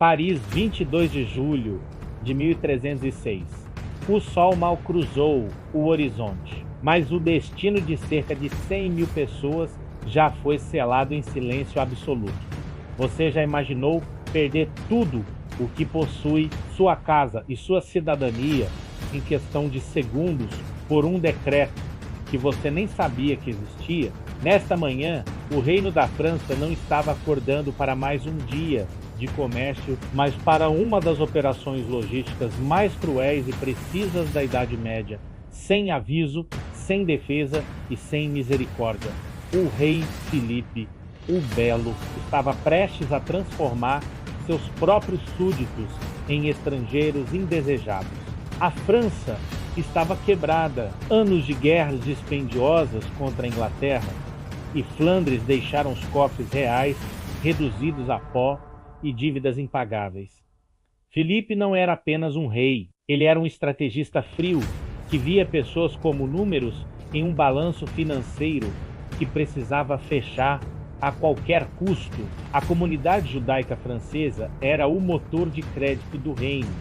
Paris, 22 de julho de 1306. O sol mal cruzou o horizonte, mas o destino de cerca de 100.000 pessoas já foi selado em silêncio absoluto. Você já imaginou perder tudo o que possui, sua casa e sua cidadania, em questão de segundos, por um decreto que você nem sabia que existia? Nesta manhã, o Reino da França não estava acordando para mais um dia de comércio, mas para uma das operações logísticas mais cruéis e precisas da Idade Média, sem aviso, sem defesa e sem misericórdia. O rei Filipe, o Belo, estava prestes a transformar seus próprios súditos em estrangeiros indesejados. A França estava quebrada, anos de guerras dispendiosas contra a Inglaterra, e Flandres deixaram os cofres reais reduzidos a pó e dívidas impagáveis. Filipe não era apenas um rei, ele era um estrategista frio que via pessoas como números em um balanço financeiro que precisava fechar a qualquer custo. A comunidade judaica francesa era o motor de crédito do reino,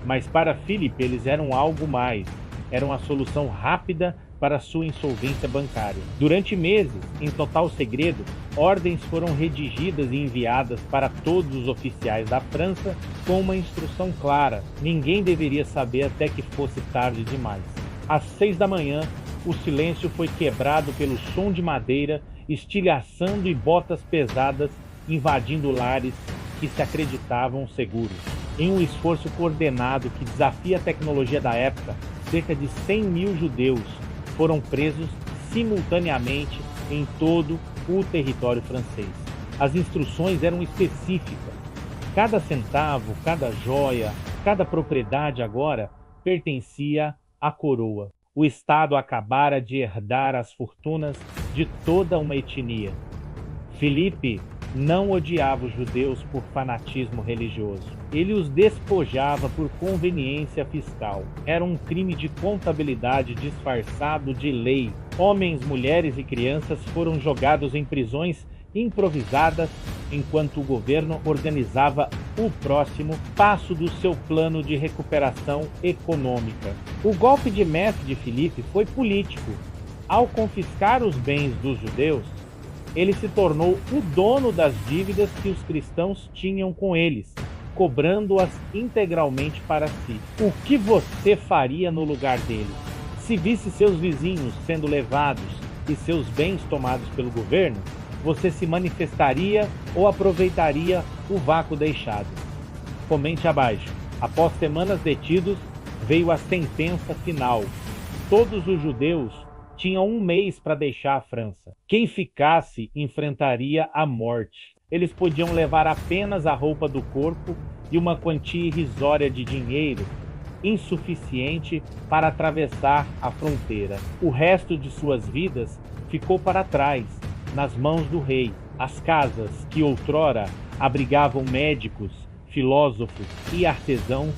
mas para Filipe eles eram algo mais, eram a solução rápida para sua insolvência bancária. Durante meses, em total segredo, ordens foram redigidas e enviadas para todos os oficiais da França com uma instrução clara: ninguém deveria saber até que fosse tarde demais. Às 6 da manhã, o silêncio foi quebrado pelo som de madeira estilhaçando e botas pesadas invadindo lares que se acreditavam seguros. Em um esforço coordenado que desafia a tecnologia da época, cerca de 100.000 judeus foram presos simultaneamente em todo o território francês. As instruções eram específicas. Cada centavo, cada joia, cada propriedade agora pertencia à coroa. O Estado acabara de herdar as fortunas de toda uma etnia. Filipe não odiava os judeus por fanatismo religioso. Ele os despojava por conveniência fiscal. Era um crime de contabilidade disfarçado de lei. Homens, mulheres e crianças foram jogados em prisões improvisadas enquanto o governo organizava o próximo passo do seu plano de recuperação econômica. O golpe de mestre de Filipe foi político. Ao confiscar os bens dos judeus, ele se tornou o dono das dívidas que os cristãos tinham com eles, cobrando-as integralmente para si. O que você faria no lugar dele? Se visse seus vizinhos sendo levados e seus bens tomados pelo governo, você se manifestaria ou aproveitaria o vácuo deixado? Comente abaixo. Após semanas detidos, veio a sentença final. Todos os judeus tinham um mês para deixar a França. Quem ficasse enfrentaria a morte. Eles podiam levar apenas a roupa do corpo e uma quantia irrisória de dinheiro, insuficiente para atravessar a fronteira. O resto de suas vidas ficou para trás, nas mãos do rei. As casas que outrora abrigavam médicos, filósofos e artesãos,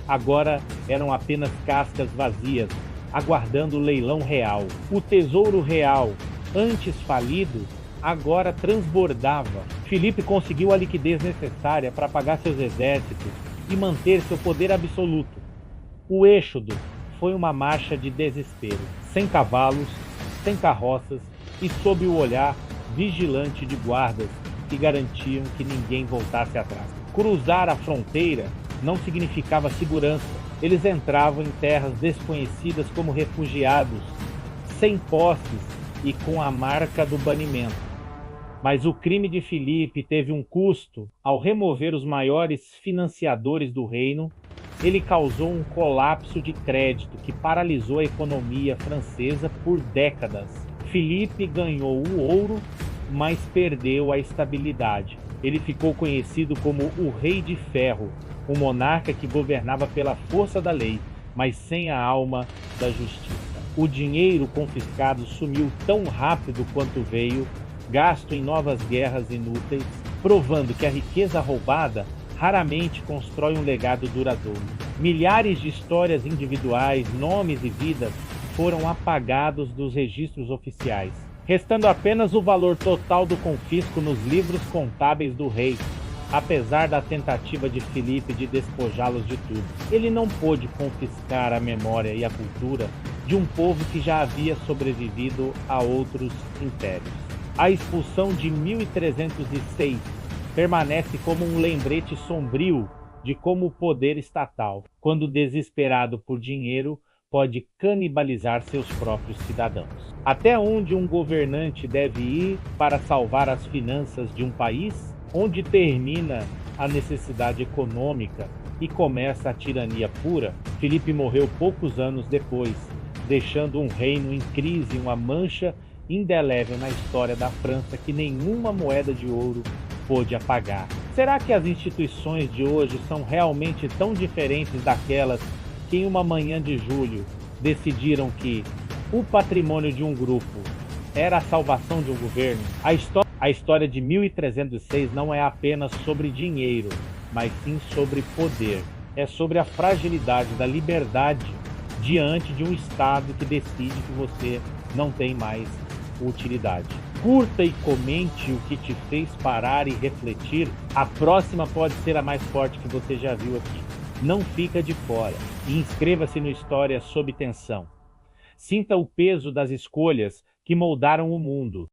agora eram apenas cascas vazias, aguardando o leilão real. O tesouro real, antes falido, agora transbordava. Filipe conseguiu a liquidez necessária para pagar seus exércitos e manter seu poder absoluto. O êxodo foi uma marcha de desespero, sem cavalos, sem carroças e sob o olhar vigilante de guardas que garantiam que ninguém voltasse atrás. Cruzar a fronteira não significava segurança. Eles entravam em terras desconhecidas como refugiados, sem posses e com a marca do banimento. Mas o crime de Filipe teve um custo. Ao remover os maiores financiadores do reino, ele causou um colapso de crédito que paralisou a economia francesa por décadas. Filipe ganhou o ouro, mas perdeu a estabilidade. Ele ficou conhecido como o Rei de Ferro, um monarca que governava pela força da lei, mas sem a alma da justiça. O dinheiro confiscado sumiu tão rápido quanto veio, gasto em novas guerras inúteis, provando que a riqueza roubada raramente constrói um legado duradouro. Milhares de histórias individuais, nomes e vidas foram apagados dos registros oficiais, restando apenas o valor total do confisco nos livros contábeis do rei. apesar da tentativa de Filipe de despojá-los de tudo. Ele não pôde confiscar a memória e a cultura de um povo que já havia sobrevivido a outros impérios. A expulsão de 1306 permanece como um lembrete sombrio de como o poder estatal, quando desesperado por dinheiro, pode canibalizar seus próprios cidadãos. Até onde um governante deve ir para salvar as finanças de um país? Onde termina a necessidade econômica e começa a tirania pura? Filipe morreu poucos anos depois, deixando um reino em crise, uma mancha indelével na história da França que nenhuma moeda de ouro pôde apagar. Será que as instituições de hoje são realmente tão diferentes daquelas que em uma manhã de julho decidiram que o patrimônio de um grupo era a salvação de um governo? A história de 1306 não é apenas sobre dinheiro, mas sim sobre poder. É sobre a fragilidade da liberdade diante de um Estado que decide que você não tem mais utilidade. Curta e comente o que te fez parar e refletir. A próxima pode ser a mais forte que você já viu aqui. Não fica de fora e inscreva-se no História Sob Tensão. Sinta o peso das escolhas que moldaram o mundo.